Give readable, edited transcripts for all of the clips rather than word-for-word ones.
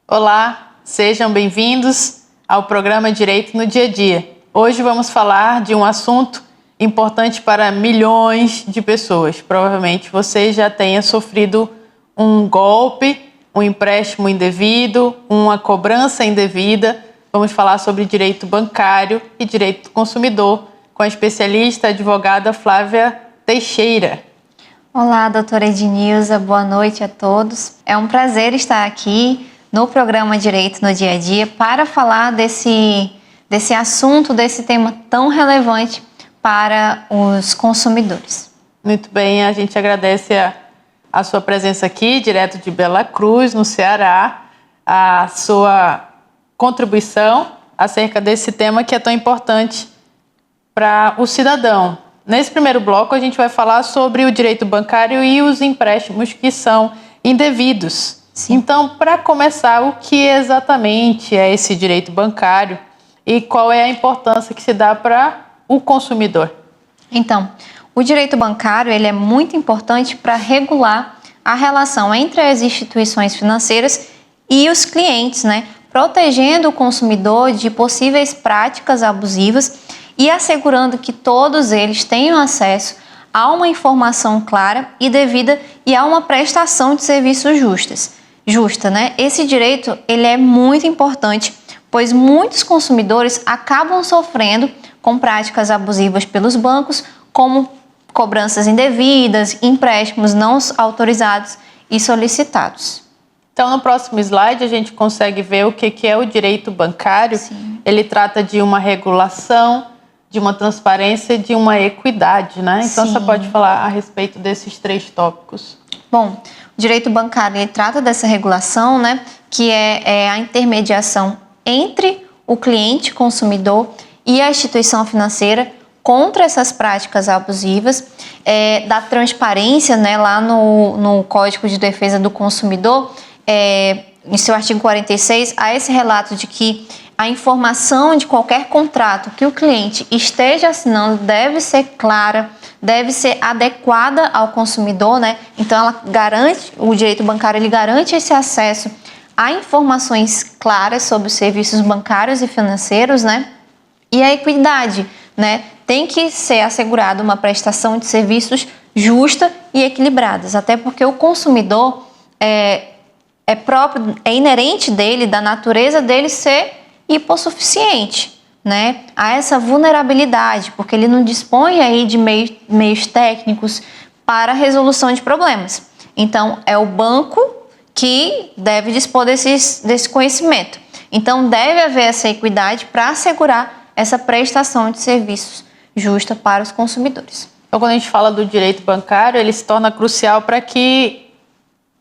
Olá, sejam bem-vindos ao programa Direito no Dia a Dia. Hoje vamos falar de um assunto importante para milhões de pessoas. Provavelmente você já tenha sofrido um golpe, um empréstimo indevido, uma cobrança indevida. Vamos falar sobre direito bancário e direito do consumidor com a especialista advogada Flávia Teixeira. Olá, doutora Ednilza, boa noite a todos. É um prazer estar aqui no programa Direito no Dia a Dia para falar desse assunto, desse tema tão relevante para os consumidores. Muito bem, a gente agradece a sua presença aqui, direto de Bela Cruz, no Ceará, a sua contribuição acerca desse tema que é tão importante para o cidadão. Nesse primeiro bloco, a gente vai falar sobre o direito bancário e os empréstimos que são indevidos. Sim. Então, para começar, o que exatamente é esse direito bancário e qual é a importância que se dá para o consumidor? Então, o direito bancário ele é muito importante para regular a relação entre as instituições financeiras e os clientes, protegendo o consumidor de possíveis práticas abusivas e assegurando que todos eles tenham acesso a uma informação clara e devida e a uma prestação de serviços justa. Esse direito ele é muito importante, pois muitos consumidores acabam sofrendo com práticas abusivas pelos bancos, como cobranças indevidas, empréstimos não autorizados e solicitados. Então, no próximo slide, a gente consegue ver o que é o direito bancário. Sim. Ele trata de uma regulação, de uma transparência e de uma equidade, Então, Sim. Você pode falar a respeito desses três tópicos. Bom, o direito bancário ele trata dessa regulação, que é a intermediação entre o cliente consumidor e a instituição financeira contra essas práticas abusivas, da transparência, lá no Código de Defesa do Consumidor, em seu artigo 46, há esse relato de que a informação de qualquer contrato que o cliente esteja assinando deve ser clara, deve ser adequada ao consumidor, Então, ela garante, o direito bancário ele garante esse acesso a informações claras sobre os serviços bancários e financeiros, E a equidade, Tem que ser assegurada uma prestação de serviços justa e equilibradas, até porque o consumidor é inerente dele, da natureza dele ser hipossuficiente, Há essa vulnerabilidade, porque ele não dispõe aí de meios técnicos para a resolução de problemas. Então, é o banco que deve dispor desse conhecimento. Então, deve haver essa equidade para assegurar essa prestação de serviços justa para os consumidores. Então, quando a gente fala do direito bancário, ele se torna crucial para que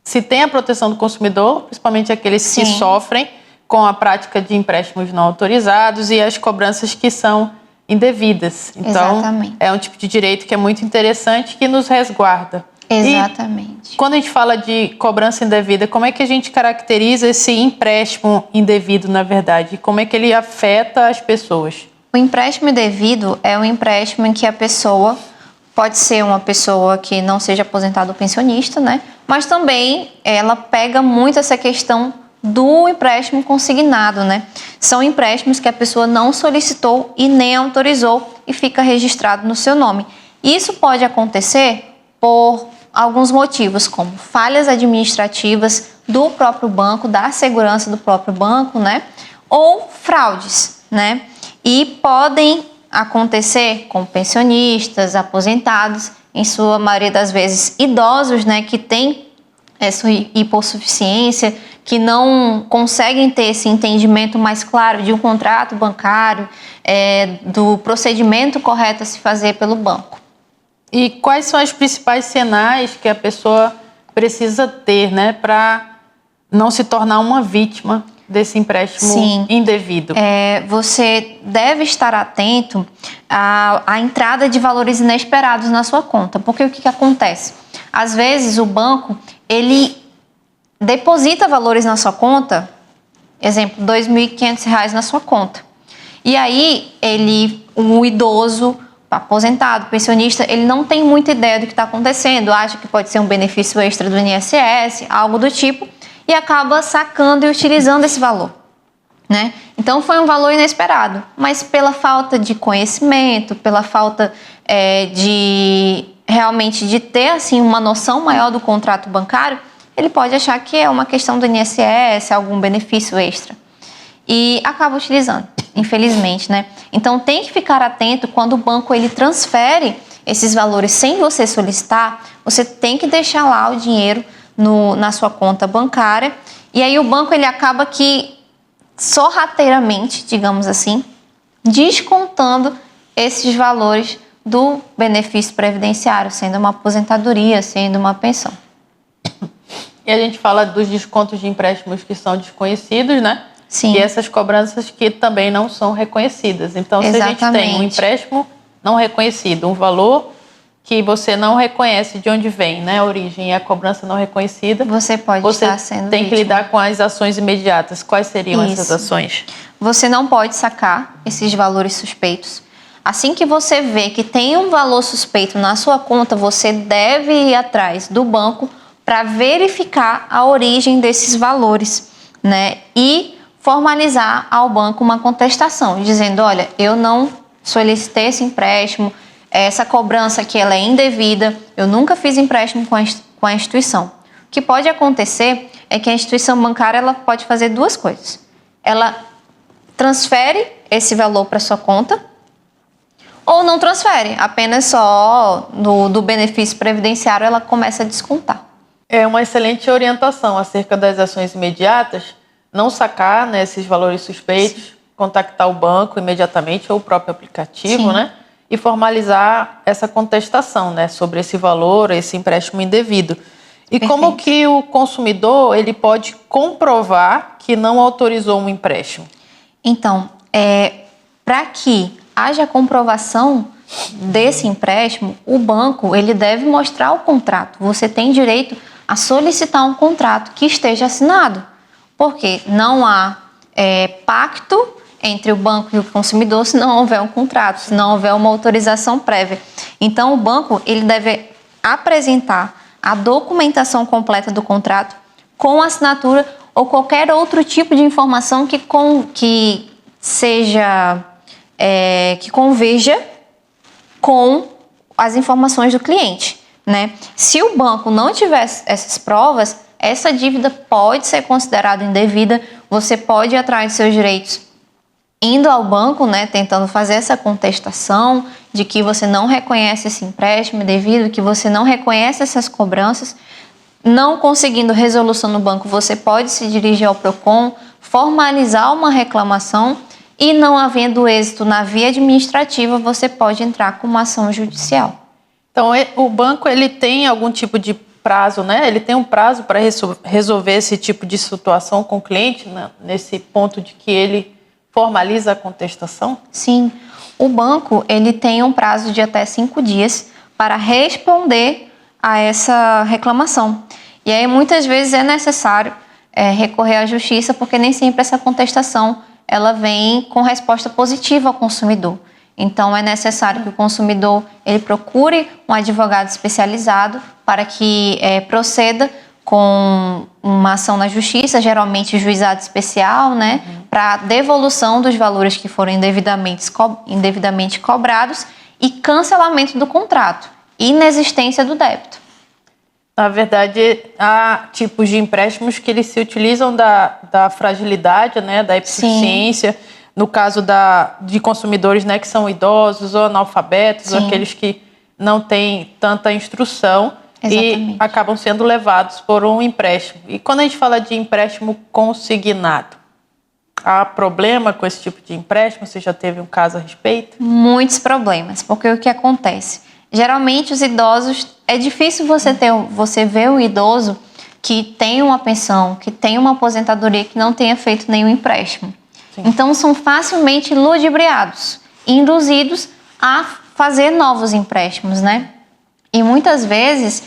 se tenha a proteção do consumidor, principalmente aqueles Sim. que sofrem com a prática de empréstimos não autorizados e as cobranças que são indevidas. Então, Exatamente. É um tipo de direito que é muito interessante, que nos resguarda. Exatamente. E quando a gente fala de cobrança indevida, como é que a gente caracteriza esse empréstimo indevido, na verdade? Como é que ele afeta as pessoas? O empréstimo indevido é um empréstimo em que a pessoa pode ser uma pessoa que não seja aposentada ou pensionista, Mas também ela pega muito essa questão do empréstimo consignado, São empréstimos que a pessoa não solicitou e nem autorizou e fica registrado no seu nome. Isso pode acontecer por alguns motivos, como falhas administrativas do próprio banco, da segurança do próprio banco, Ou fraudes, E podem acontecer com pensionistas, aposentados, em sua maioria das vezes idosos, que têm essa hipossuficiência, que não conseguem ter esse entendimento mais claro de um contrato bancário, do procedimento correto a se fazer pelo banco. E quais são os principais sinais que a pessoa precisa ter, para não se tornar uma vítima desse empréstimo Sim. indevido? Você deve estar atento à entrada de valores inesperados na sua conta, porque o que acontece? Às vezes o banco, ele deposita valores na sua conta, exemplo, R$ 2.500 na sua conta. E aí, o idoso, aposentado, pensionista, ele não tem muita ideia do que está acontecendo, acha que pode ser um benefício extra do INSS, algo do tipo, e acaba sacando e utilizando esse valor, né? Então foi um valor inesperado, mas pela falta de conhecimento, pela falta realmente de ter assim uma noção maior do contrato bancário, ele pode achar que é uma questão do INSS, algum benefício extra, e acaba utilizando, infelizmente, né? Então tem que ficar atento quando o banco ele transfere esses valores sem você solicitar. Você tem que deixar lá o dinheiro na sua conta bancária, e aí o banco ele acaba que sorrateiramente, digamos assim, descontando esses valores do benefício previdenciário, sendo uma aposentadoria, sendo uma pensão. E a gente fala dos descontos de empréstimos que são desconhecidos, né? Sim. E essas cobranças que também não são reconhecidas. Então, se a gente tem um empréstimo não reconhecido, um valor que você não reconhece de onde vem, né? A origem e a cobrança não reconhecida, você pode estar sendo tem que vítima. lidar com as ações imediatas. Quais seriam essas ações? Você não pode sacar esses valores suspeitos. Assim que você vê que tem um valor suspeito na sua conta, você deve ir atrás do banco para verificar a origem desses valores, né? E formalizar ao banco uma contestação, dizendo, olha, eu não solicitei esse empréstimo, essa cobrança aqui ela é indevida, eu nunca fiz empréstimo com a instituição. O que pode acontecer é que a instituição bancária ela pode fazer duas coisas. Ela transfere esse valor para sua conta ou não transfere, apenas só do benefício previdenciário ela começa a descontar. É uma excelente orientação acerca das ações imediatas, não sacar, né, esses valores suspeitos, sim, contactar o banco imediatamente ou o próprio aplicativo, sim, né, e formalizar essa contestação, né, sobre esse valor, esse empréstimo indevido. E perfeito. Como que o consumidor ele pode comprovar que não autorizou um empréstimo? Então, para que haja comprovação desse empréstimo, o banco ele deve mostrar o contrato. Você tem direito a solicitar um contrato que esteja assinado, porque não há pacto entre o banco e o consumidor se não houver um contrato, se não houver uma autorização prévia. Então, o banco ele deve apresentar a documentação completa do contrato com assinatura ou qualquer outro tipo de informação que converja com as informações do cliente, né? Se o banco não tiver essas provas, essa dívida pode ser considerada indevida. Você pode ir atrás de seus direitos indo ao banco, né, tentando fazer essa contestação de que você não reconhece esse empréstimo devido, que você não reconhece essas cobranças. Não conseguindo resolução no banco, você pode se dirigir ao PROCON, formalizar uma reclamação e, não havendo êxito na via administrativa, você pode entrar com uma ação judicial. Então, o banco ele tem algum tipo de prazo, né? Ele tem um prazo para resolver esse tipo de situação com o cliente, né? Nesse ponto de que ele formaliza a contestação? Sim, o banco ele tem um prazo de até 5 dias para responder a essa reclamação. E aí muitas vezes é necessário recorrer à justiça, porque nem sempre essa contestação ela vem com resposta positiva ao consumidor. Então é necessário que o consumidor ele procure um advogado especializado para que proceda com uma ação na justiça, geralmente juizado especial, né, para devolução dos valores que foram indevidamente cobrados e cancelamento do contrato, inexistência do débito. Na verdade, há tipos de empréstimos que eles se utilizam da fragilidade, né, da eficiência. Sim. No caso de consumidores, né, que são idosos ou analfabetos, ou aqueles que não têm tanta instrução. Exatamente. E acabam sendo levados por um empréstimo. E quando a gente fala de empréstimo consignado, há problema com esse tipo de empréstimo? Você já teve um caso a respeito? Muitos problemas, porque o que acontece? Geralmente os idosos, é difícil você ver um idoso que tem uma pensão, que tem uma aposentadoria, que não tenha feito nenhum empréstimo. Sim. Então são facilmente ludibriados, induzidos a fazer novos empréstimos, né? E muitas vezes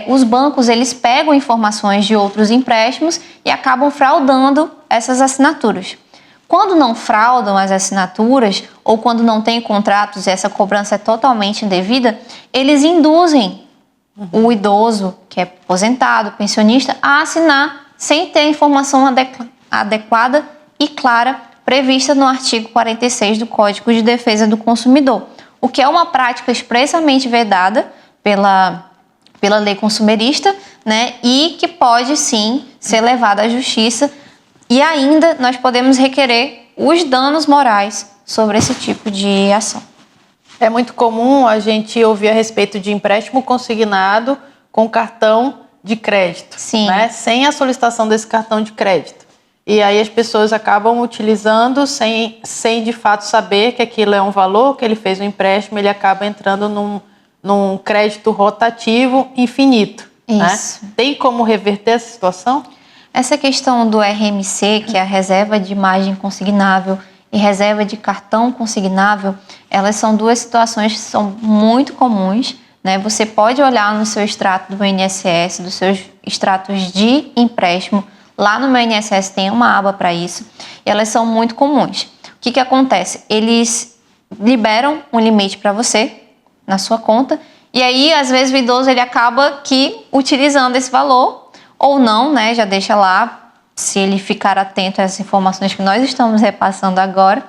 os bancos eles pegam informações de outros empréstimos e acabam fraudando essas assinaturas. Quando não fraudam as assinaturas ou quando não tem contratos e essa cobrança é totalmente indevida, eles induzem o idoso, que é aposentado, pensionista, a assinar sem ter a informação adequada e clara prevista no artigo 46 do Código de Defesa do Consumidor, o que é uma prática expressamente vedada pela lei consumerista, né, e que pode sim ser levada à justiça, e ainda nós podemos requerer os danos morais sobre esse tipo de ação. É muito comum a gente ouvir a respeito de empréstimo consignado com cartão de crédito, né, sem a solicitação desse cartão de crédito. E aí as pessoas acabam utilizando sem de fato saber que aquilo é um valor, que ele fez um empréstimo, ele acaba entrando num crédito rotativo infinito. Isso. Né? Tem como reverter essa situação? Essa questão do RMC, que é a reserva de margem consignável, e reserva de cartão consignável, elas são duas situações que são muito comuns, né? Você pode olhar no seu extrato do INSS, dos seus extratos de empréstimo. Lá no meu INSS tem uma aba para isso, e elas são muito comuns. O que acontece? Eles liberam um limite para você, na sua conta, e aí, às vezes, o idoso ele acaba utilizando esse valor, ou não, né? Já deixa lá, se ele ficar atento às informações que nós estamos repassando agora.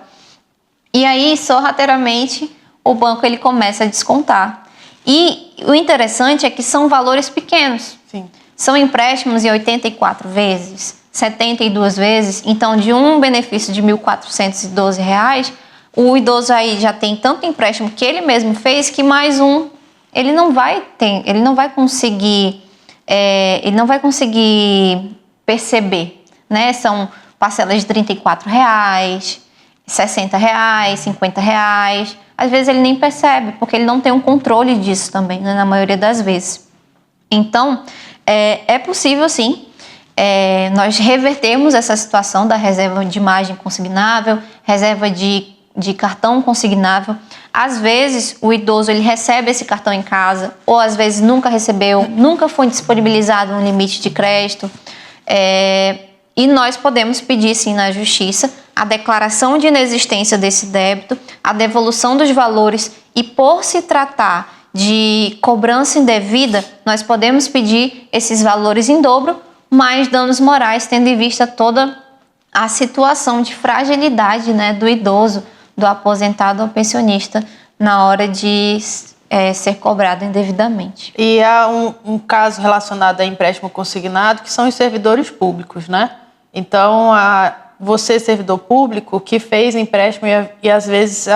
E aí, sorrateiramente, o banco ele começa a descontar. E o interessante é que são valores pequenos. Sim. São empréstimos em 84 vezes, 72 vezes. Então, de um benefício de R$ 1.412, o idoso aí já tem tanto empréstimo que ele mesmo fez que mais um ele não vai conseguir perceber, né? São parcelas de R$ 34, R$ 60, R$ 50. Às vezes ele nem percebe, porque ele não tem um controle disso também, né? Na maioria das vezes. Então, é possível sim nós revertermos essa situação da reserva de margem consignável, reserva de cartão consignável. Às vezes o idoso ele recebe esse cartão em casa, ou às vezes nunca recebeu, nunca foi disponibilizado um limite de crédito, e nós podemos pedir sim na justiça a declaração de inexistência desse débito, a devolução dos valores, e por se tratar de cobrança indevida, nós podemos pedir esses valores em dobro, mais danos morais, tendo em vista toda a situação de fragilidade, né, do idoso, do aposentado ou pensionista na hora de ser cobrado indevidamente. E há um caso relacionado a empréstimo consignado, que são os servidores públicos, né? Então, você, servidor público, que fez empréstimo e às vezes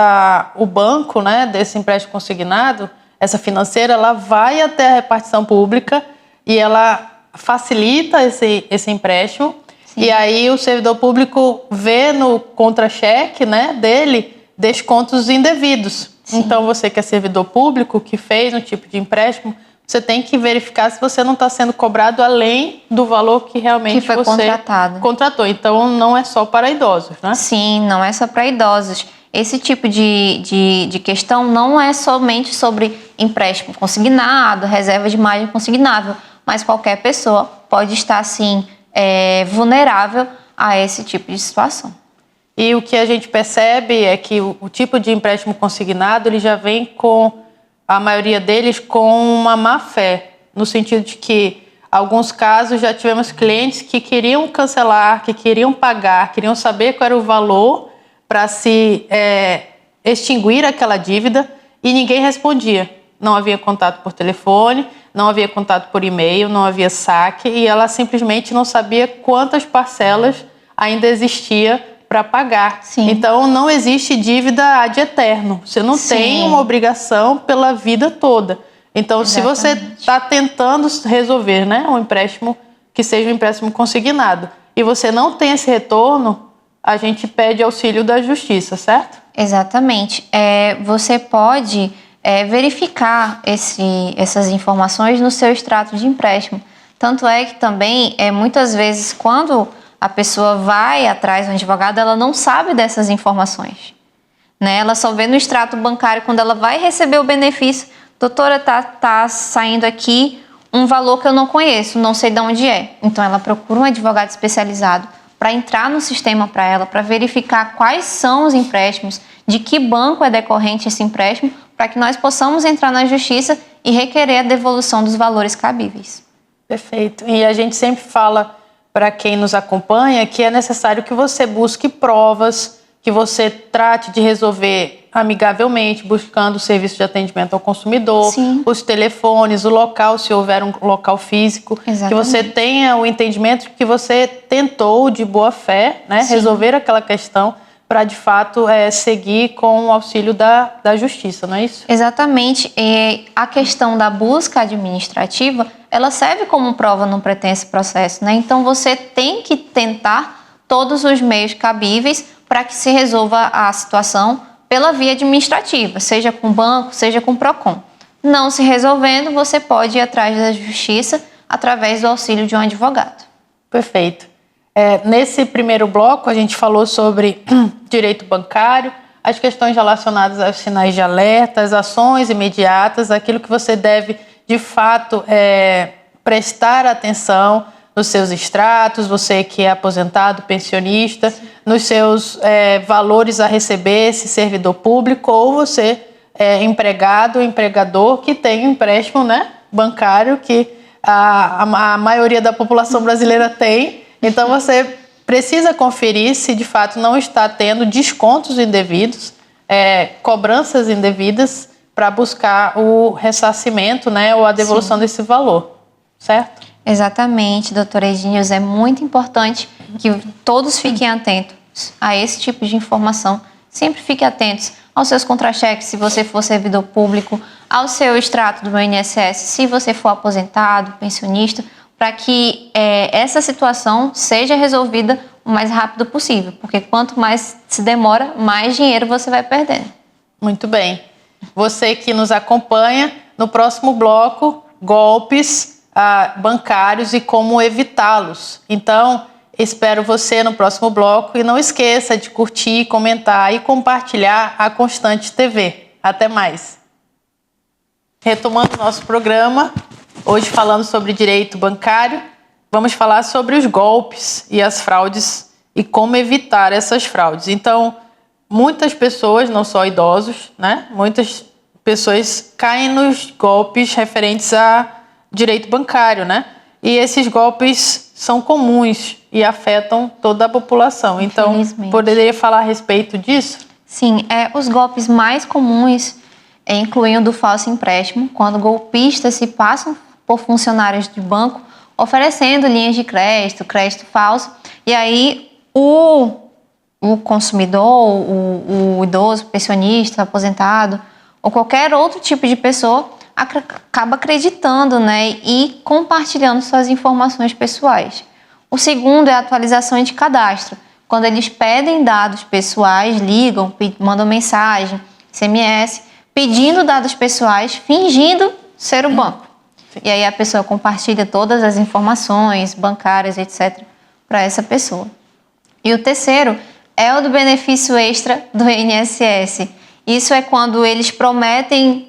o banco, né, desse empréstimo consignado, essa financeira, ela vai até a repartição pública e ela facilita esse empréstimo. Sim. E aí o servidor público vê no contra-cheque, né, dele descontos indevidos. Sim. Então, você que é servidor público, que fez um tipo de empréstimo, você tem que verificar se você não está sendo cobrado além do valor que realmente foi você contratou. Então, não é só para idosos, né? Sim, não é só para idosos. Esse tipo de questão não é somente sobre empréstimo consignado, reserva de margem consignável, mas qualquer pessoa pode estar, sim, vulnerável a esse tipo de situação. E o que a gente percebe é que o tipo de empréstimo consignado ele já vem com, a maioria deles, com uma má fé, no sentido de que, alguns casos, já tivemos clientes que queriam cancelar, que queriam pagar, queriam saber qual era o valor para se extinguir aquela dívida, e ninguém respondia. Não havia contato por telefone, não havia contato por e-mail, não havia saque, e ela simplesmente não sabia quantas parcelas ainda existia para pagar. Sim. Então, não existe dívida ad eterno. Você não Sim. tem uma obrigação pela vida toda. Então, Exatamente. Se você está tentando resolver, né, um empréstimo que seja um empréstimo consignado, e você não tem esse retorno, a gente pede auxílio da justiça, certo? Exatamente. Você pode verificar essas informações no seu extrato de empréstimo. Tanto é que também, muitas vezes, quando a pessoa vai atrás do advogado, ela não sabe dessas informações, né? Ela só vê no extrato bancário, quando ela vai receber o benefício, doutora, tá saindo aqui um valor que eu não conheço, não sei de onde é. Então, ela procura um advogado especializado para entrar no sistema para ela, para verificar quais são os empréstimos, de que banco é decorrente esse empréstimo, para que nós possamos entrar na justiça e requerer a devolução dos valores cabíveis. Perfeito. E a gente sempre fala para quem nos acompanha que é necessário que você busque provas, que você trate de resolver amigavelmente, buscando o serviço de atendimento ao consumidor, Sim. os telefones, o local, se houver um local físico, Exatamente. que você tenha o entendimento que você tentou de boa fé, né, resolver aquela questão para, de fato, seguir com o auxílio da justiça, não é isso? Exatamente. E a questão da busca administrativa, ela serve como prova no pretenso processo, né? Então, você tem que tentar todos os meios cabíveis para que se resolva a situação pela via administrativa, seja com o banco, seja com o PROCON. Não se resolvendo, você pode ir atrás da justiça através do auxílio de um advogado. Perfeito. Nesse primeiro bloco, a gente falou sobre direito bancário, as questões relacionadas aos sinais de alerta, as ações imediatas, aquilo que você deve, de fato, prestar atenção nos seus extratos, você que é aposentado, pensionista, nos seus valores a receber, se servidor público, ou você empregado, empregador, que tem um empréstimo, né, bancário, que a maioria da população brasileira tem. Então, você precisa conferir se, de fato, não está tendo descontos indevidos, cobranças indevidas, para buscar o ressarcimento, né, ou a devolução desse valor, certo? Exatamente, doutora Edinhos. É muito importante que todos fiquem atentos a esse tipo de informação. Sempre fiquem atentos aos seus contra-cheques, se você for servidor público, ao seu extrato do INSS, se você for aposentado, pensionista, para que essa situação seja resolvida o mais rápido possível, porque quanto mais se demora, mais dinheiro você vai perdendo. Muito bem. Você que nos acompanha, no próximo bloco, golpes bancários e como evitá-los. Então, espero você no próximo bloco e não esqueça de curtir, comentar e compartilhar a Constante TV. Até mais. Retomando nosso programa, hoje falando sobre direito bancário, vamos falar sobre os golpes e as fraudes e como evitar essas fraudes. Então, muitas pessoas, não só idosos, né? Muitas pessoas caem nos golpes referentes a direito bancário, né? E esses golpes são comuns e afetam toda a população. Então, poderia falar a respeito disso? Sim, os golpes mais comuns incluem o do falso empréstimo, quando golpistas se passam por funcionários de banco oferecendo linhas de crédito falso, e aí o consumidor, o idoso, o pensionista, aposentado, ou qualquer outro tipo de pessoa acaba acreditando, né, e compartilhando suas informações pessoais. O segundo é a atualização de cadastro, quando eles pedem dados pessoais, ligam, mandam mensagem, SMS, pedindo dados pessoais, fingindo ser o banco. Sim. E aí a pessoa compartilha todas as informações bancárias, etc., para essa pessoa. E o terceiro é o do benefício extra do INSS. Isso é quando eles prometem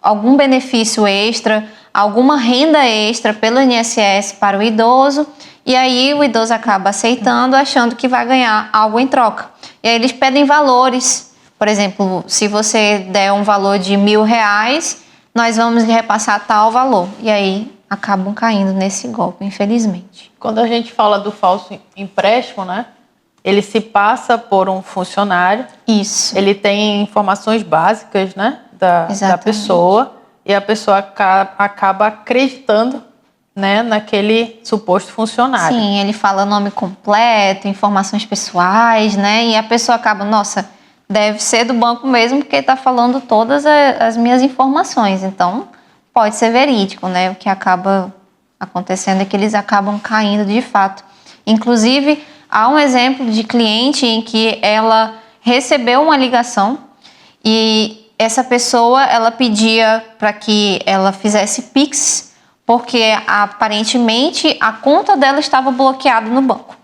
algum benefício extra, alguma renda extra pelo INSS para o idoso, e aí o idoso acaba aceitando, achando que vai ganhar algo em troca. E aí eles pedem valores. Por exemplo, se você der um valor de R$1.000, nós vamos lhe repassar tal valor. E aí acabam caindo nesse golpe, infelizmente. Quando a gente fala do falso empréstimo, né? Ele se passa por um funcionário. Isso. Ele tem informações básicas, né, da pessoa, e a pessoa acaba acreditando, né, naquele suposto funcionário. Sim, ele fala nome completo, informações pessoais, né? E a pessoa acaba, nossa, deve ser do banco mesmo, porque está falando todas as minhas informações. Então, pode ser verídico, né? O que acaba acontecendo é que eles acabam caindo de fato. Inclusive, há um exemplo de cliente em que ela recebeu uma ligação e essa pessoa, ela pedia para que ela fizesse Pix, porque aparentemente a conta dela estava bloqueada no banco.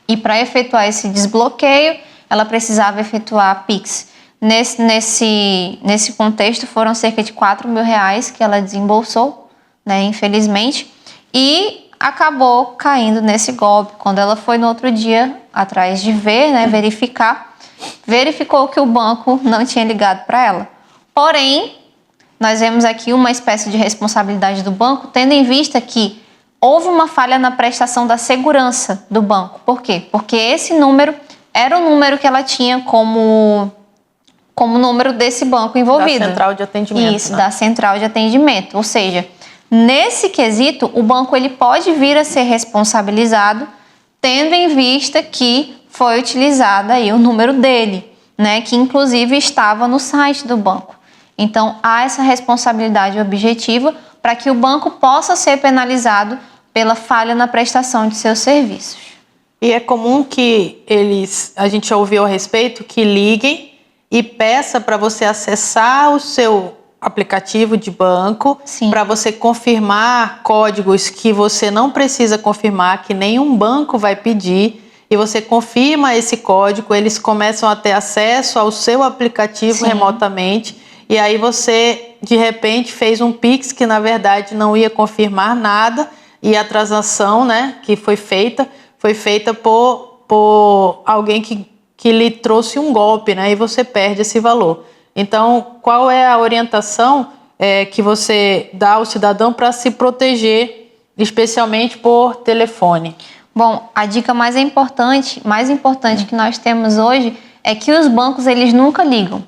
E para efetuar esse desbloqueio, ela precisava efetuar Pix. Nesse contexto, foram cerca de R$4.000 que ela desembolsou, né, infelizmente, e acabou caindo nesse golpe. Quando ela foi no outro dia atrás de ver, né, verificou que o banco não tinha ligado para ela. Porém, nós vemos aqui uma espécie de responsabilidade do banco, tendo em vista que houve uma falha na prestação da segurança do banco. Por quê? Porque esse número era o número que ela tinha como número desse banco envolvido. Da central de atendimento. Isso, da central de atendimento. Ou seja, nesse quesito, o banco ele pode vir a ser responsabilizado, tendo em vista que foi utilizado aí o número dele, né, que inclusive estava no site do banco. Então, há essa responsabilidade objetiva para que o banco possa ser penalizado pela falha na prestação de seus serviços. E é comum que a gente já ouviu a respeito, que liguem e peça para você acessar o seu aplicativo de banco, para você confirmar códigos que você não precisa confirmar, que nenhum banco vai pedir, e você confirma esse código, eles começam a ter acesso ao seu aplicativo remotamente, e aí você, de repente, fez um Pix que, na verdade, não ia confirmar nada, e a transação, né, que foi feita por alguém que lhe trouxe um golpe, né, e você perde esse valor. Então, qual é a orientação que você dá ao cidadão para se proteger, especialmente por telefone? Bom, a dica mais importante que nós temos hoje é que os bancos eles nunca ligam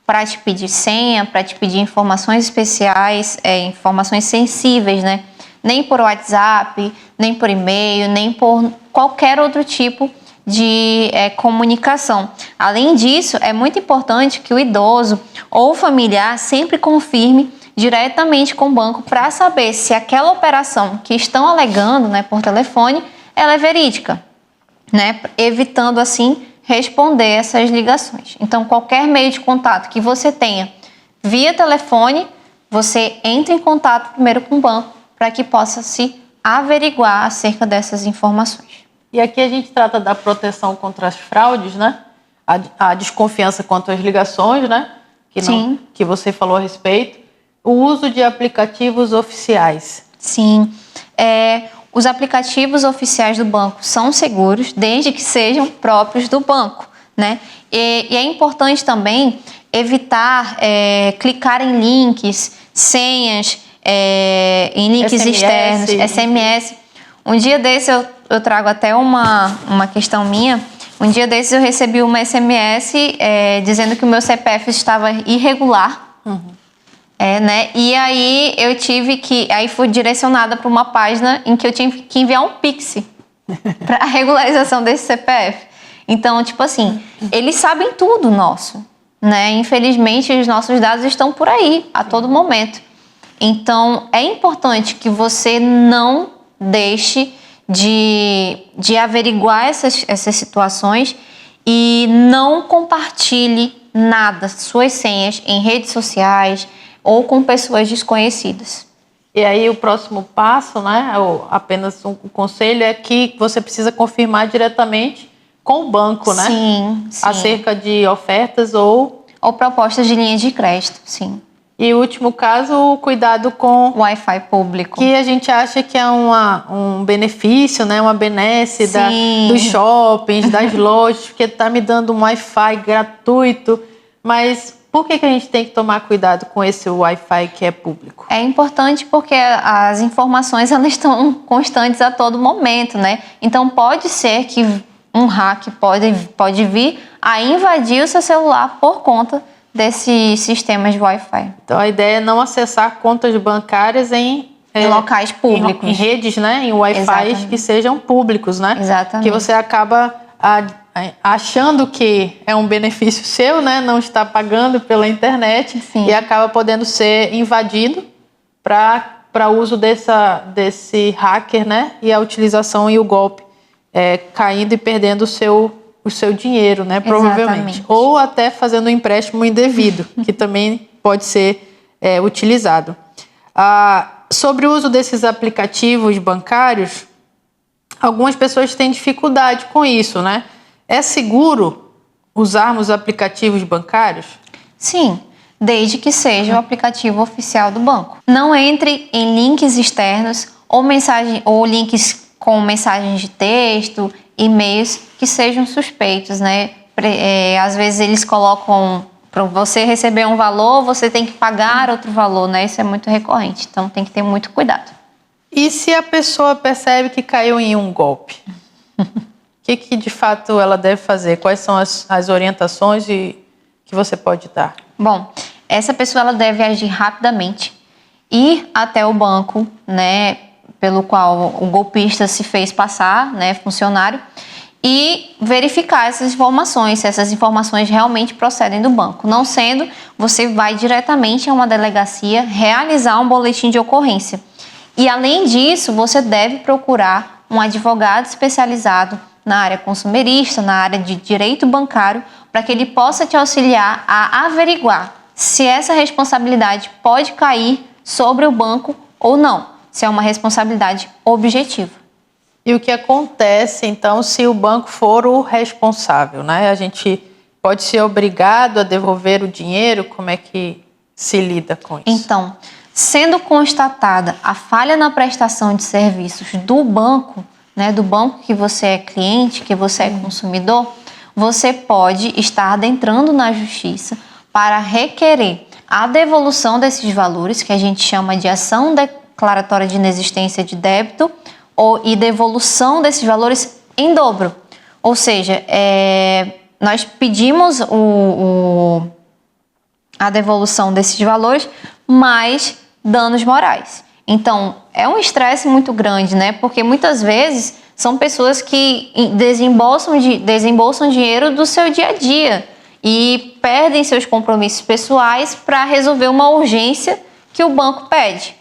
para te pedir senha, para te pedir informações especiais, informações sensíveis, né? Nem por WhatsApp, nem por e-mail, nem por qualquer outro tipo de comunicação. Além disso, é muito importante que o idoso ou o familiar sempre confirme diretamente com o banco para saber se aquela operação que estão alegando, né, por telefone, ela é verídica, né, evitando assim responder essas ligações. Então, qualquer meio de contato que você tenha via telefone, você entra em contato primeiro com o banco para que possa se averiguar acerca dessas informações. E aqui a gente trata da proteção contra as fraudes, né? A desconfiança quanto às ligações, né? Que você falou a respeito. O uso de aplicativos oficiais. Sim. Os aplicativos oficiais do banco são seguros, desde que sejam próprios do banco, né? E é importante também evitar clicar em links, senhas, em links externos, SMS. Um dia desse eu trago até uma questão minha. Um dia desses eu recebi uma SMS dizendo que o meu CPF estava irregular. Né? E aí eu tive que... Aí fui direcionada para uma página em que eu tinha que enviar um Pix para a regularização desse CPF. Então, tipo assim, eles sabem tudo nosso, né? Infelizmente, os nossos dados estão por aí a todo momento. Então, é importante que você não deixe de averiguar essas situações e não compartilhe nada, suas senhas, em redes sociais ou com pessoas desconhecidas. E aí o próximo passo, né, ou apenas um conselho, é que você precisa confirmar diretamente com o banco, né? Sim. Acerca de ofertas ou propostas de linha de crédito, sim. E o último caso, o cuidado com Wi-Fi público. Que a gente acha que é um benefício, né? Uma benesse dos shoppings, das lojas, porque está me dando um Wi-Fi gratuito. Mas por que a gente tem que tomar cuidado com esse Wi-Fi que é público? É importante porque as informações elas estão constantes a todo momento, né? Então pode ser que um hack pode vir a invadir o seu celular por conta desses sistemas de Wi-Fi. Então a ideia é não acessar contas bancárias em locais públicos. Em redes, né? Em Wi-Fi que sejam públicos, né? Exatamente. Que você acaba achando que é um benefício seu, né? Não está pagando pela internet. Sim. E acaba podendo ser invadido para uso desse hacker, né? E a utilização e o golpe caindo e perdendo o seu dinheiro, né? Provavelmente. Exatamente. Ou até fazendo um empréstimo indevido, que também pode ser utilizado. Sobre o uso desses aplicativos bancários, algumas pessoas têm dificuldade com isso, né? É seguro usarmos aplicativos bancários? Sim, desde que seja o aplicativo oficial do banco. Não entre em links externos ou links com mensagens de texto, e-mails que sejam suspeitos, né? Às vezes eles colocam, para você receber um valor, você tem que pagar outro valor, né? Isso é muito recorrente, então tem que ter muito cuidado. E se a pessoa percebe que caiu em um golpe? O que de fato ela deve fazer? Quais são as orientações que você pode dar? Bom, essa pessoa ela deve agir rapidamente, ir até o banco, né, pelo qual o golpista se fez passar, né, funcionário, e verificar essas informações, se essas informações realmente procedem do banco. Não sendo, você vai diretamente a uma delegacia realizar um boletim de ocorrência. E além disso, você deve procurar um advogado especializado na área consumerista, na área de direito bancário, para que ele possa te auxiliar a averiguar se essa responsabilidade pode cair sobre o banco ou não, se é uma responsabilidade objetiva. E o que acontece, então, se o banco for o responsável, né? A gente pode ser obrigado a devolver o dinheiro? Como é que se lida com isso? Então, sendo constatada a falha na prestação de serviços do banco, né, do banco que você é cliente, que você é consumidor, você pode estar adentrando na justiça para requerer a devolução desses valores, que a gente chama de ação declaratória de inexistência de débito, e devolução desses valores em dobro. Ou seja, nós pedimos a devolução desses valores mais danos morais. Então, é um estresse muito grande, né? Porque muitas vezes são pessoas que desembolsam dinheiro do seu dia a dia e perdem seus compromissos pessoais para resolver uma urgência que o banco pede.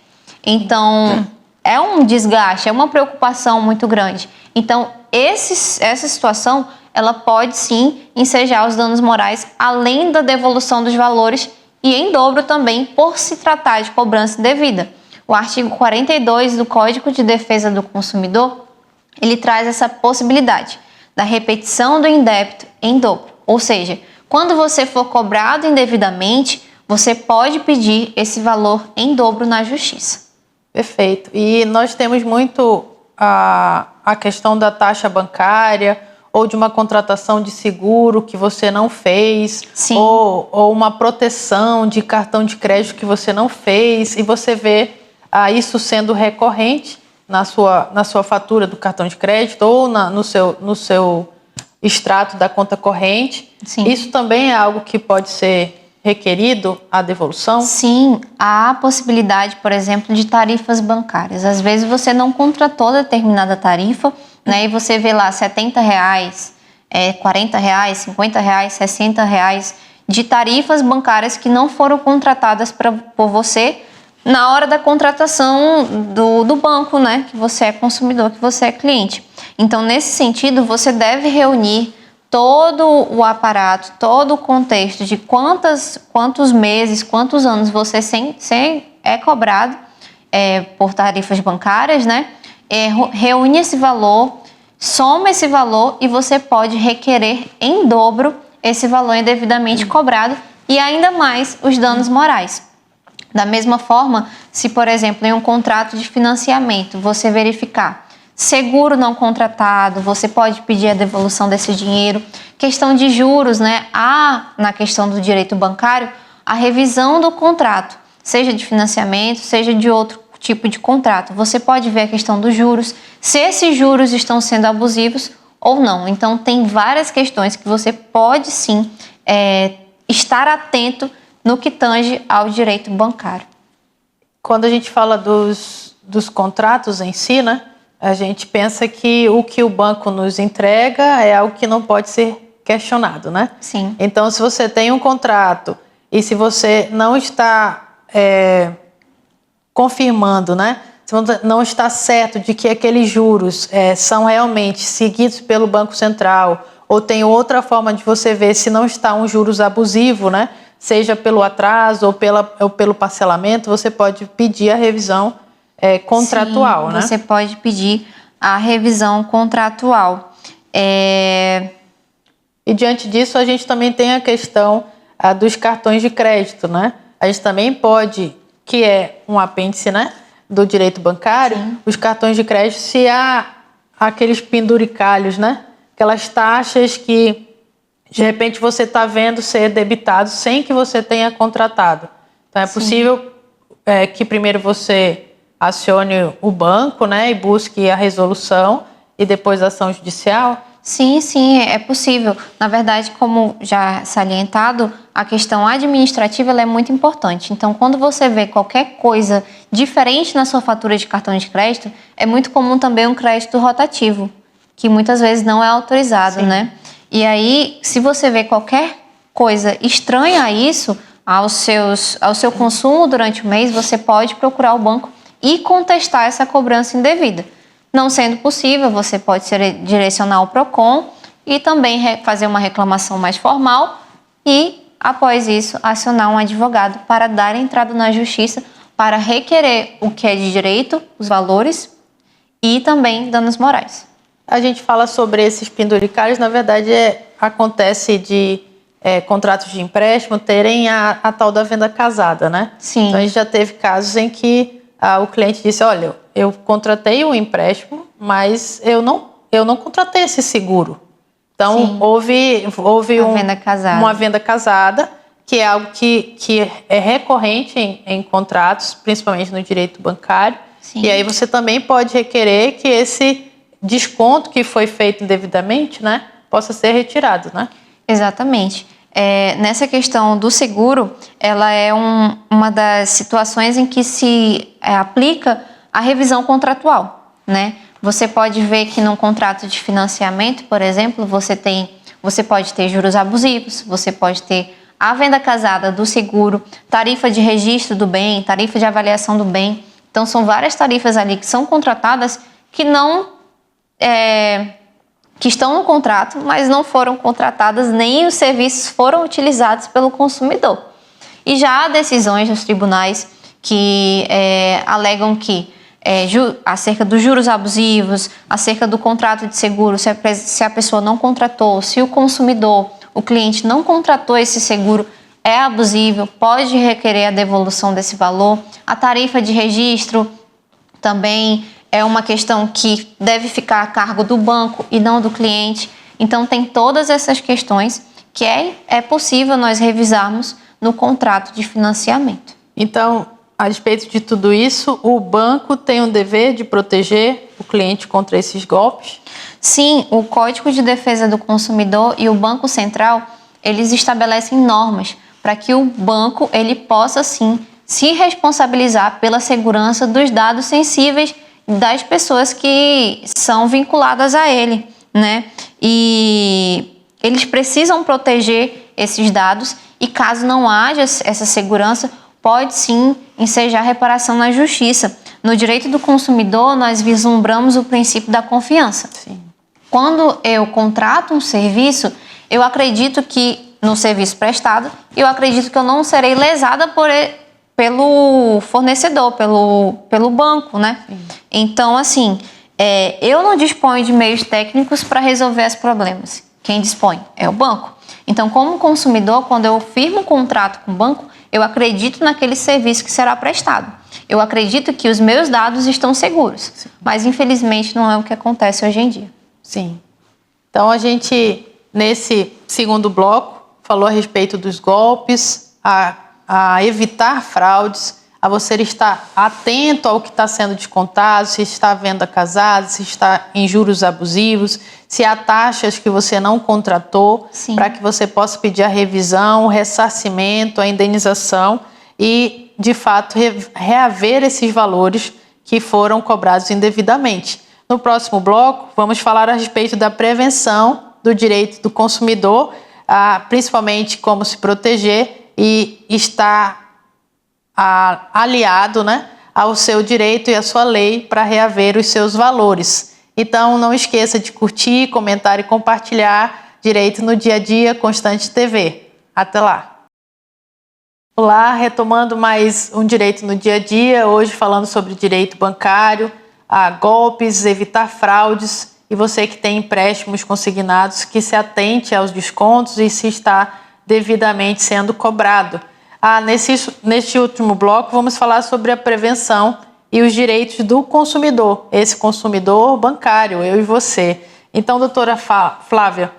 Então, é um desgaste, é uma preocupação muito grande. Então, essa situação, ela pode sim ensejar os danos morais, além da devolução dos valores e em dobro também, por se tratar de cobrança indevida. O artigo 42 do Código de Defesa do Consumidor, ele traz essa possibilidade da repetição do indébito em dobro. Ou seja, quando você for cobrado indevidamente, você pode pedir esse valor em dobro na justiça. Perfeito. E nós temos muito a questão da taxa bancária ou de uma contratação de seguro que você não fez, ou uma proteção de cartão de crédito que você não fez, e você vê isso sendo recorrente na sua fatura do cartão de crédito ou no seu extrato da conta corrente. Sim. Isso também é algo que pode ser requerido a devolução? Sim, há a possibilidade, por exemplo, de tarifas bancárias. Às vezes você não contratou determinada tarifa, né, e você vê lá R$70, R$40, R$50, R$60 de tarifas bancárias que não foram contratadas por você na hora da contratação do banco, né, que você é consumidor, que você é cliente. Então, nesse sentido, você deve reunir todo o aparato, todo o contexto de quantos meses, quantos anos você é cobrado por tarifas bancárias, né? Reúne esse valor, soma esse valor e você pode requerer em dobro esse valor indevidamente cobrado e ainda mais os danos morais. Da mesma forma, se, por exemplo, em um contrato de financiamento você verificar seguro não contratado, você pode pedir a devolução desse dinheiro. Questão de juros, né? Na questão do direito bancário, a revisão do contrato, seja de financiamento, seja de outro tipo de contrato. Você pode ver a questão dos juros, se esses juros estão sendo abusivos ou não. Então, tem várias questões que você pode sim estar atento no que tange ao direito bancário. Quando a gente fala dos contratos em si, né? A gente pensa que o banco nos entrega é algo que não pode ser questionado, né? Sim. Então, se você tem um contrato e se você não está confirmando, né? Se você não está certo de que aqueles juros são realmente seguidos pelo Banco Central, ou tem outra forma de você ver se não está um juros abusivo, né? Seja pelo atraso ou pelo parcelamento, você pode pedir a revisão contratual. Sim, né? Você pode pedir a revisão contratual. E diante disso, a gente também tem a questão dos cartões de crédito, né? A gente também pode, que é um apêndice, né, do direito bancário, Sim. Os cartões de crédito, se há aqueles penduricalhos, né? Aquelas taxas que, de repente, você está vendo ser debitado sem que você tenha contratado. Então, é possível que primeiro você acione o banco, né, e busque a resolução e depois a ação judicial? Sim, sim, é possível. Na verdade, como já salientado, a questão administrativa ela é muito importante. Então, quando você vê qualquer coisa diferente na sua fatura de cartão de crédito, é muito comum também um crédito rotativo, que muitas vezes não é autorizado, Sim. né? E aí, se você vê qualquer coisa estranha a isso, ao seu consumo durante o mês, você pode procurar o banco e contestar essa cobrança indevida. Não sendo possível, você pode direcionar ao PROCON e também fazer uma reclamação mais formal e, após isso, acionar um advogado para dar entrada na justiça para requerer o que é de direito, os valores e também danos morais. A gente fala sobre esses penduricários, na verdade acontece de contratos de empréstimo terem a tal da venda casada, né? Sim. Então a gente já teve casos em que o cliente disse, olha, eu contratei o empréstimo, mas eu não contratei esse seguro. Então, Sim. houve uma venda casada, que é algo que é recorrente em contratos, principalmente no direito bancário. Sim. E aí você também pode requerer que esse desconto que foi feito indevidamente, né, possa ser retirado, né? Exatamente. Nessa questão do seguro, ela é uma das situações em que se aplica a revisão contratual, né? Você pode ver que num contrato de financiamento, por exemplo, você pode ter juros abusivos, você pode ter a venda casada do seguro, tarifa de registro do bem, tarifa de avaliação do bem. Então, são várias tarifas ali que são contratadas que que estão no contrato, mas não foram contratadas, nem os serviços foram utilizados pelo consumidor. E já há decisões dos tribunais que alegam que acerca dos juros abusivos, acerca do contrato de seguro, se a pessoa não contratou, se o consumidor, o cliente não contratou esse seguro, é abusivo, pode requerer a devolução desse valor. A tarifa de registro também é uma questão que deve ficar a cargo do banco e não do cliente. Então, tem todas essas questões que é possível nós revisarmos no contrato de financiamento. Então, a respeito de tudo isso, o banco tem um dever de proteger o cliente contra esses golpes? Sim, o Código de Defesa do Consumidor e o Banco Central, eles estabelecem normas para que o banco ele possa, sim, se responsabilizar pela segurança dos dados sensíveis das pessoas que são vinculadas a ele, né? E eles precisam proteger esses dados e caso não haja essa segurança, pode sim ensejar reparação na justiça. No direito do consumidor, nós vislumbramos o princípio da confiança. Sim. Quando eu contrato um serviço, eu acredito que, no serviço prestado, eu acredito que eu não serei lesada pelo fornecedor, pelo banco, né? Sim. Então, assim, eu não disponho de meios técnicos para resolver os problemas. Quem dispõe é o banco. Então, como consumidor, quando eu firmo um contrato com o banco, eu acredito naquele serviço que será prestado. Eu acredito que os meus dados estão seguros. Sim. Mas, infelizmente, não é o que acontece hoje em dia. Sim. Então, a gente, nesse segundo bloco, falou a respeito dos golpes, a evitar fraudes, a você estar atento ao que está sendo descontado, se está à venda casada, se está em juros abusivos, se há taxas que você não contratou, para que você possa pedir a revisão, o ressarcimento, a indenização e, de fato, reaver esses valores que foram cobrados indevidamente. No próximo bloco, vamos falar a respeito da prevenção do direito do consumidor, principalmente como se proteger e estar aliado, né, ao seu direito e à sua lei para reaver os seus valores. Então, não esqueça de curtir, comentar e compartilhar Direito no Dia a Dia Constante TV. Até lá! Olá, retomando mais um Direito no Dia a Dia, hoje falando sobre direito bancário, golpes, evitar fraudes e você que tem empréstimos consignados, que se atente aos descontos e se está devidamente sendo cobrado. Neste último bloco, vamos falar sobre a prevenção e os direitos do consumidor, esse consumidor bancário, eu e você. Então, doutora Flávia,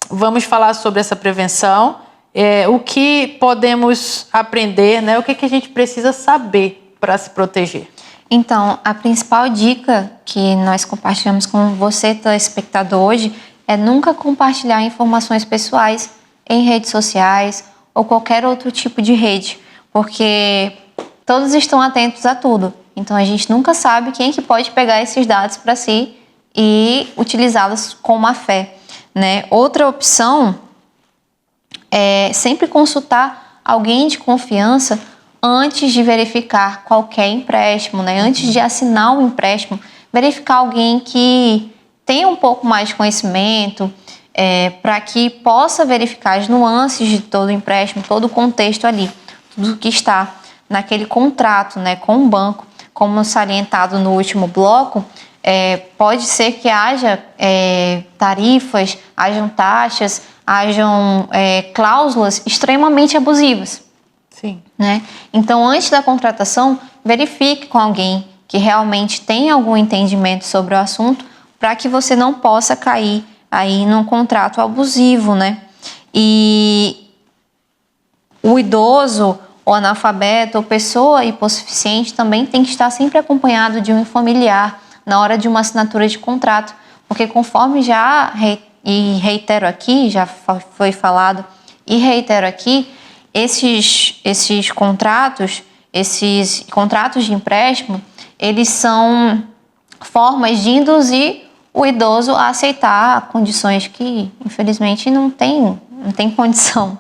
vamos falar sobre essa prevenção, o que podemos aprender, né? O que a gente precisa saber para se proteger? Então, a principal dica que nós compartilhamos com você, telespectador, hoje, é nunca compartilhar informações pessoais em redes sociais ou qualquer outro tipo de rede, porque todos estão atentos a tudo. Então, a gente nunca sabe quem que pode pegar esses dados para si e utilizá-los com má fé, né? Outra opção é sempre consultar alguém de confiança antes de verificar qualquer empréstimo, né? Antes de assinar um empréstimo, verificar alguém que tenha um pouco mais de conhecimento, para que possa verificar as nuances de todo o empréstimo, todo o contexto ali, tudo que está naquele contrato, né, com o banco. Como salientado no último bloco, pode ser que haja tarifas, hajam taxas, hajam cláusulas extremamente abusivas. Sim. Né? Então, antes da contratação, verifique com alguém que realmente tem algum entendimento sobre o assunto para que você não possa cair aí num contrato abusivo, né? E o idoso, o analfabeto, ou pessoa hipossuficiente também tem que estar sempre acompanhado de um familiar na hora de uma assinatura de contrato, porque conforme reitero aqui, já foi falado e reitero aqui, esses contratos de empréstimo, eles são formas de induzir o idoso a aceitar condições que, infelizmente, não tem condição,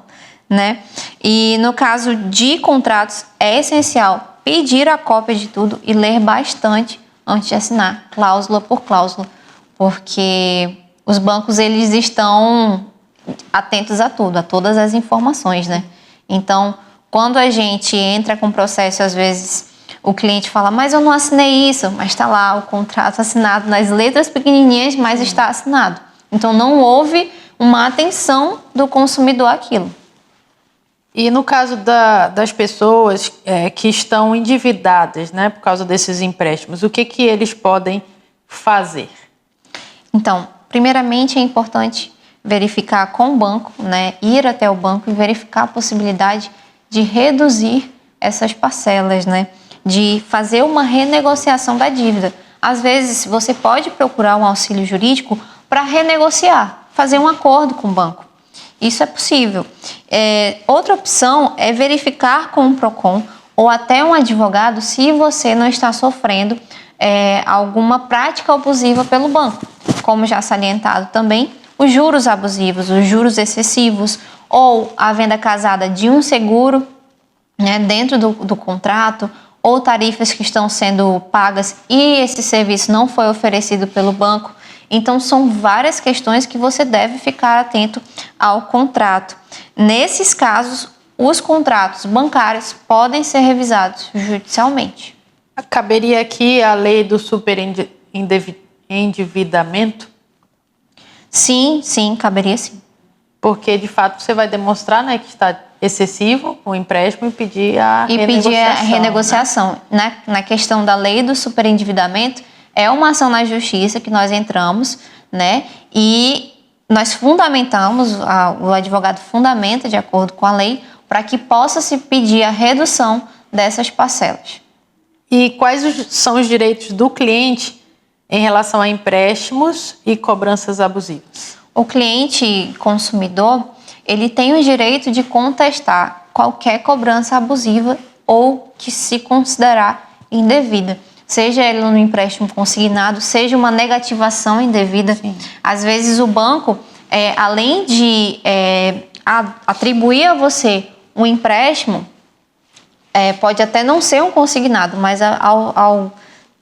né? E no caso de contratos, é essencial pedir a cópia de tudo e ler bastante antes de assinar, cláusula por cláusula, porque os bancos, eles estão atentos a tudo, a todas as informações, né? Então, quando a gente entra com processo, às vezes o cliente fala, mas eu não assinei isso, mas está lá o contrato assinado nas letras pequenininhas, mas está assinado. Então, não houve uma atenção do consumidor àquilo. E no caso das pessoas que estão endividadas, né, por causa desses empréstimos, o que eles podem fazer? Então, primeiramente é importante verificar com o banco, né, ir até o banco e verificar a possibilidade de reduzir essas parcelas, né, de fazer uma renegociação da dívida. Às vezes, você pode procurar um auxílio jurídico para renegociar, fazer um acordo com o banco. Isso é possível. Outra opção é verificar com o PROCON ou até um advogado se você não está sofrendo alguma prática abusiva pelo banco. Como já salientado também, os juros abusivos, os juros excessivos ou a venda casada de um seguro, né, dentro do contrato, ou tarifas que estão sendo pagas e esse serviço não foi oferecido pelo banco. Então, são várias questões que você deve ficar atento ao contrato. Nesses casos, os contratos bancários podem ser revisados judicialmente. Caberia aqui a lei do superendividamento? Sim, caberia sim. Porque, de fato, você vai demonstrar, né, que está excessivo o empréstimo e pedir a renegociação. Né? Na questão da lei do superendividamento, é uma ação na justiça que nós entramos, né? E nós fundamentamos, o advogado fundamenta de acordo com a lei, para que possa se pedir a redução dessas parcelas. E quais são os direitos do cliente em relação a empréstimos e cobranças abusivas? O cliente consumidor, ele tem o direito de contestar qualquer cobrança abusiva ou que se considerar indevida. Seja ele no empréstimo consignado, seja uma negativação indevida. Sim. Às vezes o banco, além de atribuir a você um empréstimo, pode até não ser um consignado, mas ao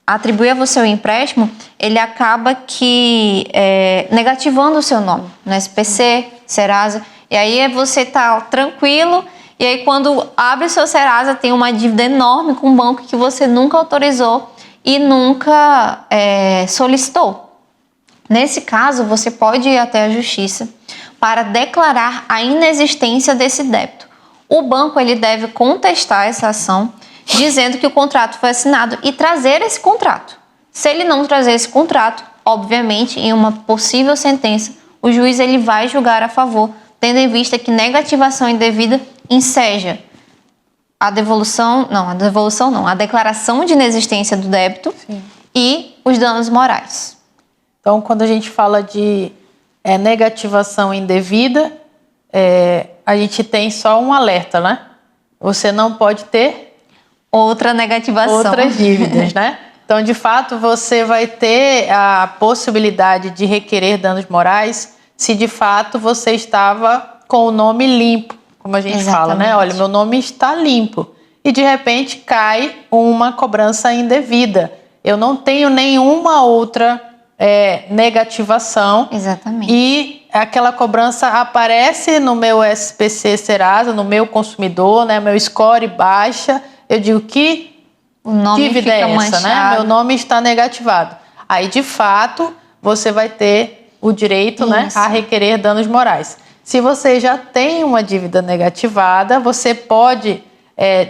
atribuir a você o empréstimo, ele acaba que negativando o seu nome no SPC, Serasa, e aí você está tranquilo, e aí quando abre o seu Serasa tem uma dívida enorme com um banco que você nunca autorizou e nunca solicitou. Nesse caso, você pode ir até a justiça para declarar a inexistência desse débito. O banco, ele deve contestar essa ação, dizendo que o contrato foi assinado e trazer esse contrato. Se ele não trazer esse contrato, obviamente, em uma possível sentença, o juiz ele vai julgar a favor, tendo em vista que negativação indevida enseja a declaração de inexistência do débito. Sim. E os danos morais. Então, quando a gente fala de negativação indevida, a gente tem só um alerta, né? Você não pode ter outra negativação. Outras dívidas, né? Então, de fato, você vai ter a possibilidade de requerer danos morais se de fato você estava com o nome limpo, como a gente fala, né? Olha, meu nome está limpo. E de repente cai uma cobrança indevida. Eu não tenho nenhuma outra negativação. Exatamente. E aquela cobrança aparece no meu SPC Serasa, no meu consumidor, né? Meu score baixa. Eu digo, que dívida é essa, manchado, né? Meu nome está negativado. Aí, de fato, você vai ter o direito, né, a requerer danos morais. Se você já tem uma dívida negativada, você pode...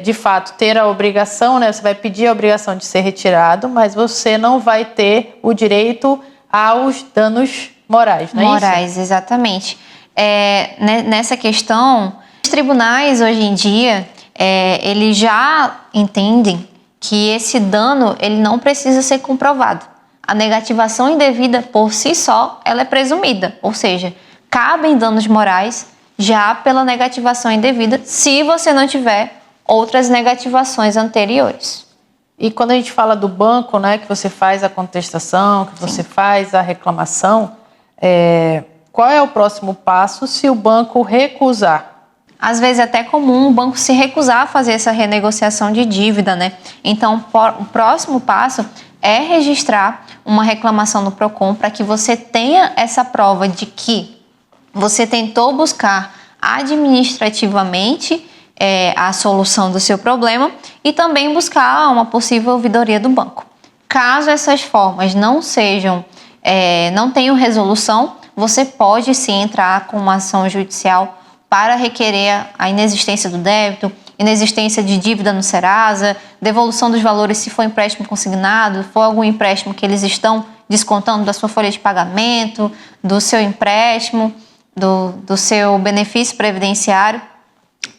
de fato, ter a obrigação, né? Você vai pedir a obrigação de ser retirado, mas você não vai ter o direito aos danos morais, não é morais, isso? Exatamente. Nessa questão, os tribunais, hoje em dia, eles já entendem que esse dano ele não precisa ser comprovado. A negativação indevida, por si só, ela é presumida, ou seja, cabem danos morais já pela negativação indevida, se você não tiver outras negativações anteriores. E quando a gente fala do banco, né, que você faz a contestação, que você faz a reclamação, qual é o próximo passo se o banco recusar? Às vezes é até comum o banco se recusar a fazer essa renegociação de dívida, né? Então, o próximo passo é registrar uma reclamação no PROCON para que você tenha essa prova de que você tentou buscar administrativamente a solução do seu problema e também buscar uma possível ouvidoria do banco. Caso essas formas não tenham resolução, você pode sim entrar com uma ação judicial para requerer a inexistência do débito, inexistência de dívida no Serasa, devolução dos valores se for empréstimo consignado, for algum empréstimo que eles estão descontando da sua folha de pagamento, do seu empréstimo, do seu benefício previdenciário,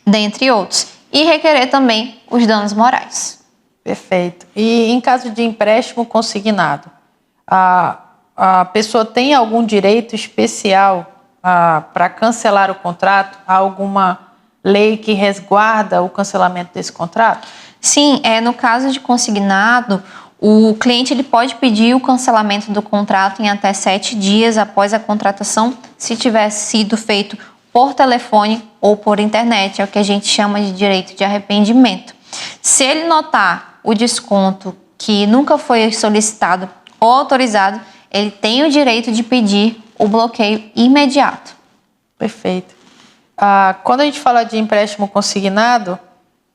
dentre outros. E requerer também os danos morais. Perfeito. E em caso de empréstimo consignado, a pessoa tem algum direito especial para cancelar o contrato? Há alguma lei que resguarda o cancelamento desse contrato? Sim, no caso de consignado, o cliente ele pode pedir o cancelamento do contrato em até 7 dias após a contratação, se tiver sido feito por telefone ou por internet, é o que a gente chama de direito de arrependimento. Se ele notar o desconto que nunca foi solicitado ou autorizado, ele tem o direito de pedir o bloqueio imediato. Perfeito. Quando a gente fala de empréstimo consignado,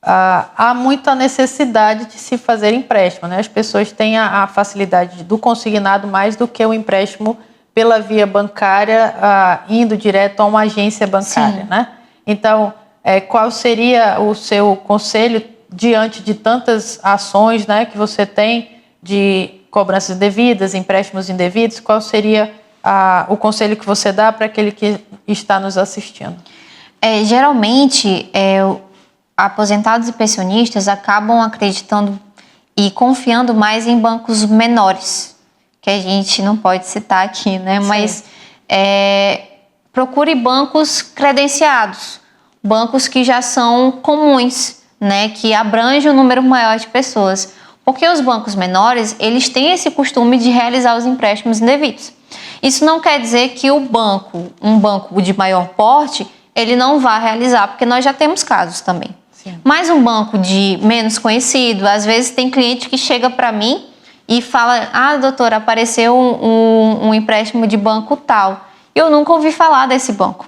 há muita necessidade de se fazer empréstimo, né? As pessoas têm a facilidade do consignado mais do que o empréstimo pela via bancária, indo direto a uma agência bancária, né? Então, qual seria o seu conselho diante de tantas ações, né, que você tem de cobranças indevidas, empréstimos indevidos? Qual seria o conselho que você dá para aquele que está nos assistindo? Geralmente, aposentados e pensionistas acabam acreditando e confiando mais em bancos menores, que a gente não pode citar aqui, né? Sim. Mas procure bancos credenciados, bancos que já são comuns, né? Que abrangem um número maior de pessoas. Porque os bancos menores, eles têm esse costume de realizar os empréstimos indevidos. Isso não quer dizer que um banco de maior porte, ele não vá realizar, porque nós já temos casos também. Sim. Mas um banco de menos conhecido, às vezes tem cliente que chega para mim e fala, doutora, apareceu um empréstimo de banco tal. Eu nunca ouvi falar desse banco.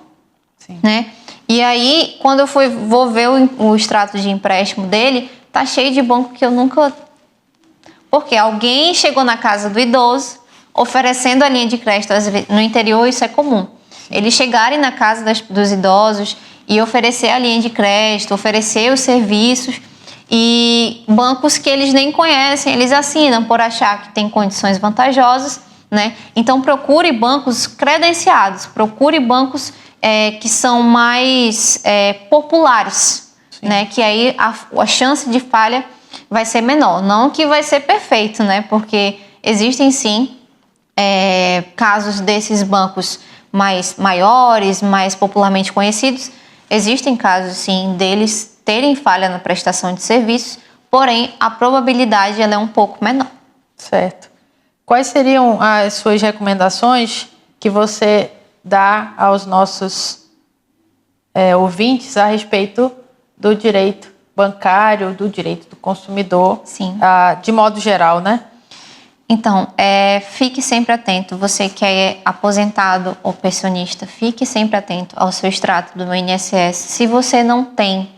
Sim. Né? E aí, quando eu vou ver o extrato de empréstimo dele, tá cheio de banco que eu nunca... Porque alguém chegou na casa do idoso, oferecendo a linha de crédito. No interior isso é comum. Eles chegarem na casa dos idosos e oferecer a linha de crédito, oferecer os serviços, e bancos que eles nem conhecem, eles assinam por achar que tem condições vantajosas, né? Então procure bancos credenciados, procure bancos que são mais populares, né? Que aí a chance de falha vai ser menor. Não que vai ser perfeito, né? Porque existem sim casos desses bancos mais maiores, mais popularmente conhecidos. Existem casos sim deles terem falha na prestação de serviços, porém a probabilidade ela é um pouco menor. Certo. Quais seriam as suas recomendações que você dá aos nossos ouvintes a respeito do direito bancário, do direito do consumidor, Sim. De modo geral, né? Então, fique sempre atento. Você que é aposentado ou pensionista, fique sempre atento ao seu extrato do INSS. Se você não tem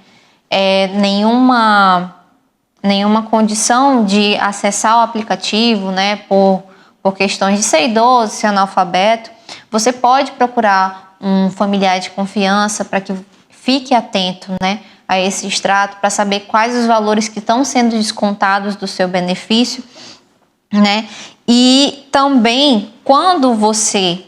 nenhuma condição de acessar o aplicativo, né, por questões de ser idoso, ser analfabeto, você pode procurar um familiar de confiança para que fique atento, né, a esse extrato, para saber quais os valores que estão sendo descontados do seu benefício, né? E também, quando você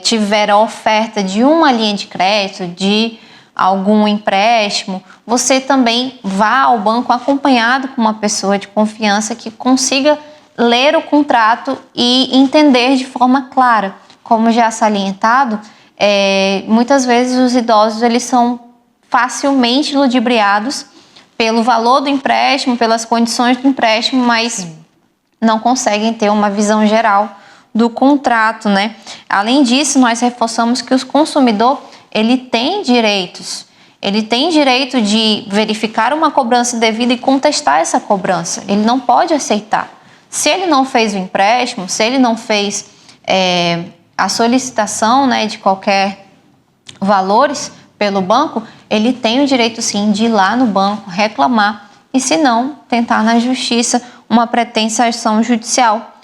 tiver a oferta de uma linha de crédito, de algum empréstimo, você também vá ao banco acompanhado com uma pessoa de confiança que consiga ler o contrato e entender de forma clara. Como já salientado, muitas vezes os idosos eles são facilmente ludibriados pelo valor do empréstimo, pelas condições do empréstimo, mas não conseguem ter uma visão geral do contrato, né? Além disso, nós reforçamos que o consumidor ele tem direitos. Ele tem direito de verificar uma cobrança devida e contestar essa cobrança. Ele não pode aceitar. Se ele não fez o empréstimo, se ele não fez a solicitação, né, de qualquer valores pelo banco, ele tem o direito sim de ir lá no banco reclamar e, se não, tentar na justiça uma pretensa ação judicial.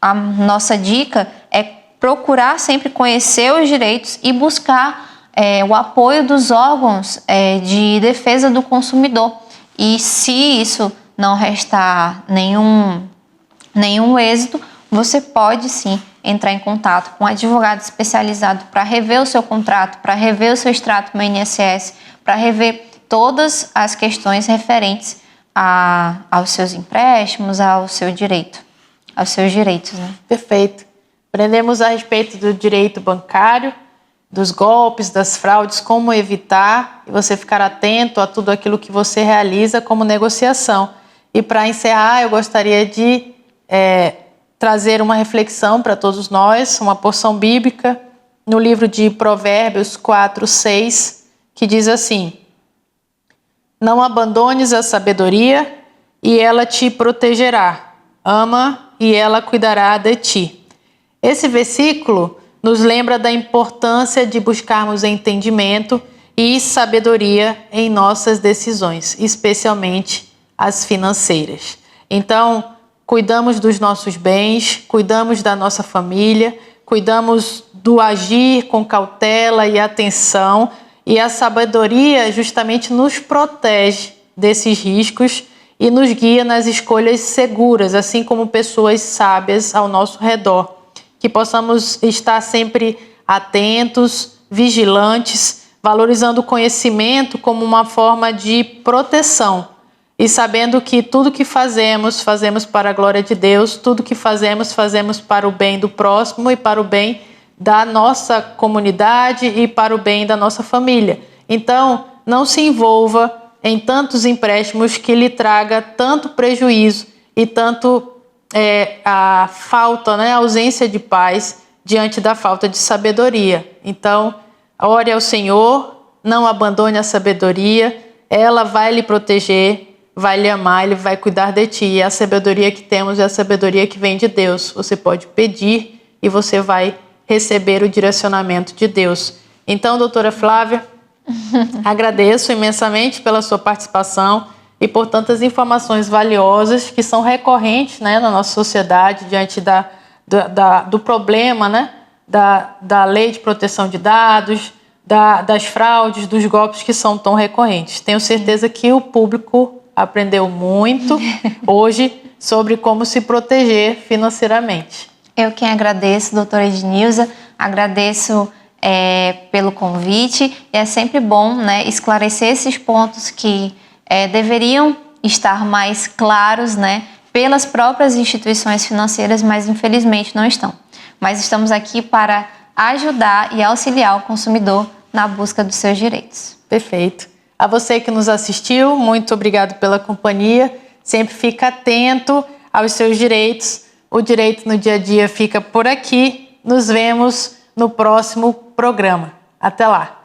A nossa dica é procurar sempre conhecer os direitos e buscar o apoio dos órgãos de defesa do consumidor. E se isso não restar nenhum êxito, você pode sim entrar em contato com um advogado especializado para rever o seu contrato, para rever o seu extrato no INSS, para rever todas as questões referentes aos seus empréstimos, aos seus direitos, né? Perfeito. Aprendemos a respeito do direito bancário, dos golpes, das fraudes, como evitar, e você ficar atento a tudo aquilo que você realiza como negociação. E para encerrar, eu gostaria de trazer uma reflexão para todos nós, uma porção bíblica, no livro de Provérbios 4:6, que diz assim: não abandones a sabedoria e ela te protegerá. Ama e ela cuidará de ti. Esse versículo nos lembra da importância de buscarmos entendimento e sabedoria em nossas decisões, especialmente as financeiras. Então, cuidamos dos nossos bens, cuidamos da nossa família, cuidamos do agir com cautela e atenção, e a sabedoria justamente nos protege desses riscos e nos guia nas escolhas seguras, assim como pessoas sábias ao nosso redor. Que possamos estar sempre atentos, vigilantes, valorizando o conhecimento como uma forma de proteção e sabendo que tudo que fazemos, fazemos para a glória de Deus, tudo que fazemos, fazemos para o bem do próximo e para o bem da nossa comunidade e para o bem da nossa família. Então, não se envolva em tantos empréstimos que lhe traga tanto prejuízo e tanto a falta, né, a ausência de paz diante da falta de sabedoria. Então, ore ao Senhor, não abandone a sabedoria, ela vai lhe proteger, vai lhe amar, Ele vai cuidar de ti. E a sabedoria que temos é a sabedoria que vem de Deus. Você pode pedir e você vai receber o direcionamento de Deus. Então, doutora Flávia, agradeço imensamente pela sua participação e por tantas informações valiosas que são recorrentes, né, na nossa sociedade diante do problema, né, da lei de proteção de dados, das fraudes, dos golpes que são tão recorrentes. Tenho certeza que o público aprendeu muito hoje sobre como se proteger financeiramente. Eu quem agradeço, doutora Ednilza, agradeço pelo convite. E é sempre bom, né, esclarecer esses pontos que deveriam estar mais claros, né, pelas próprias instituições financeiras, mas infelizmente não estão. Mas estamos aqui para ajudar e auxiliar o consumidor na busca dos seus direitos. Perfeito. A você que nos assistiu, muito obrigado pela companhia. Sempre fica atento aos seus direitos. O Direito no Dia a Dia fica por aqui. Nos vemos no próximo programa. Até lá!